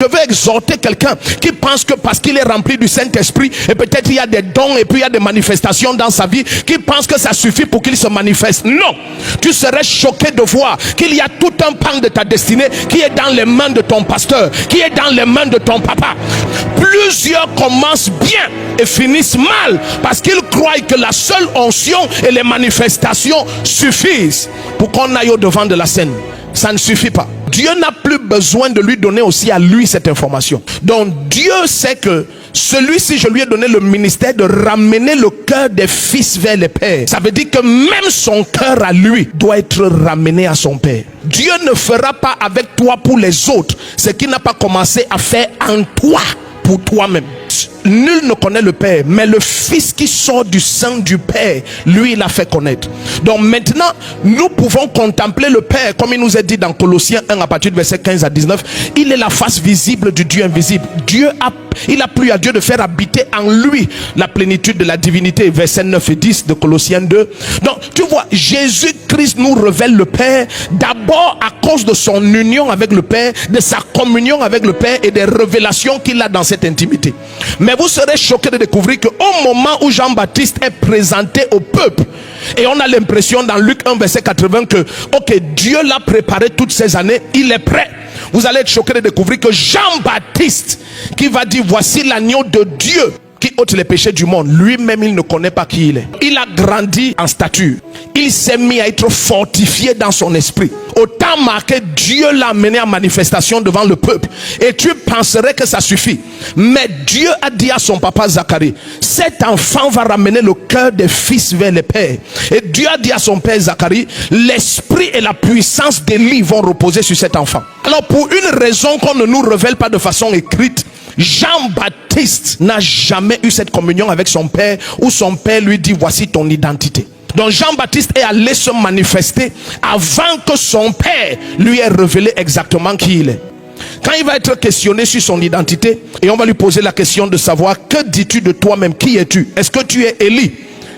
Je veux exhorter quelqu'un qui pense que parce qu'il est rempli du Saint-Esprit, et peut-être il y a des dons et puis il y a des manifestations dans sa vie, qui pense que ça suffit pour qu'il se manifeste. Non, tu serais choqué de voir qu'il y a tout un pan de ta destinée qui est dans les mains de ton pasteur, qui est dans les mains de ton papa. Plusieurs commencent bien et finissent mal parce qu'ils croient que la seule onction et les manifestations suffisent pour qu'on aille au devant de la scène. Ça ne suffit pas. Dieu n'a plus besoin de lui donner aussi à lui cette information. Donc Dieu sait que celui-ci, je lui ai donné le ministère de ramener le cœur des fils vers les pères. Ça veut dire que même son cœur à lui doit être ramené à son père. Dieu ne fera pas avec toi pour les autres ce qu'il n'a pas commencé à faire en toi pour toi-même. Nul ne connaît le Père, mais le Fils qui sort du sein du Père, lui, il l'a fait connaître. Donc maintenant, nous pouvons contempler le Père, comme il nous est dit dans Colossiens 1 à partir du verset 15 à 19. Il est la face visible du Dieu invisible. Il a plu à Dieu de faire habiter en lui la plénitude de la divinité. Versets 9 et 10 de Colossiens 2. Donc tu vois, Jésus-Christ nous révèle le Père d'abord à cause de son union avec le Père, de sa communion avec le Père et des révélations qu'il a dans cette intimité. Mais vous serez choqués de découvrir qu'au moment où Jean-Baptiste est présenté au peuple, et on a l'impression dans Luc 1 verset 80 que ok, Dieu l'a préparé toutes ces années, il est prêt. Vous allez être choqués de découvrir que Jean-Baptiste, qui va dire voici l'agneau de Dieu qui ôte les péchés du monde, lui-même il ne connaît pas qui il est. Il a grandi en stature, il s'est mis à être fortifié dans son esprit. Autant marqué, Dieu l'a amené en manifestation devant le peuple. Et tu penserais que ça suffit, mais Dieu a dit à son papa Zacharie, cet enfant va ramener le cœur des fils vers les pères. Et Dieu a dit à son père Zacharie, l'esprit et la puissance d'Élie vont reposer sur cet enfant. Alors pour une raison qu'on ne nous révèle pas de façon écrite, Jean-Baptiste n'a jamais eu cette communion avec son père, où son père lui dit voici ton identité. Donc Jean-Baptiste est allé se manifester avant que son père lui ait révélé exactement qui il est. Quand il va être questionné sur son identité, et on va lui poser la question de savoir que dis-tu de toi-même, qui es-tu, est-ce que tu es Élie?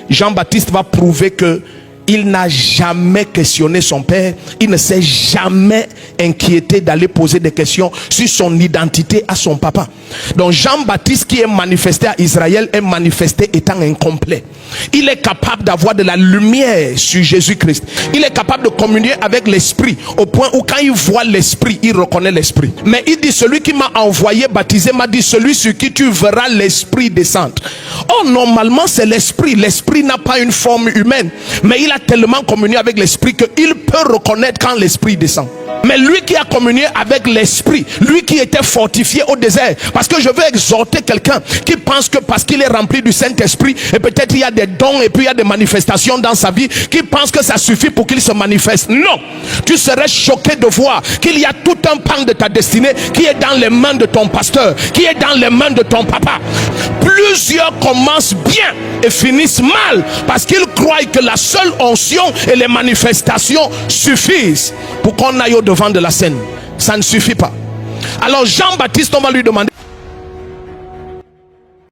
Jean-Baptiste va prouver que il n'a jamais questionné son père, il ne s'est jamais inquiété d'aller poser des questions sur son identité à son papa. Donc Jean-Baptiste qui est manifesté à Israël est manifesté étant incomplet. Il est capable d'avoir de la lumière sur Jésus-Christ. Il est capable de communier avec l'esprit au point où quand il voit l'esprit, il reconnaît l'esprit. Mais il dit celui qui m'a envoyé baptiser m'a dit celui sur qui tu verras l'esprit descendre. Oh, normalement c'est l'esprit. L'esprit n'a pas une forme humaine, mais il a tellement communié avec l'esprit qu'il peut reconnaître quand l'esprit descend. Mais lui qui a communié avec l'esprit, lui qui était fortifié au désert, parce que je veux exhorter quelqu'un qui pense que parce qu'il est rempli du Saint-Esprit, et peut-être il y a des dons et puis il y a des manifestations dans sa vie, qui pense que ça suffit pour qu'il se manifeste. Non, tu serais choqué de voir qu'il y a tout un pan de ta destinée qui est dans les mains de ton pasteur, qui est dans les mains de ton papa. Plusieurs commencent bien et finissent mal parce qu'ils croient que la seule onction et les manifestations suffisent pour qu'on aille au devant de la scène. Ça ne suffit pas. Alors Jean-Baptiste, on va lui demander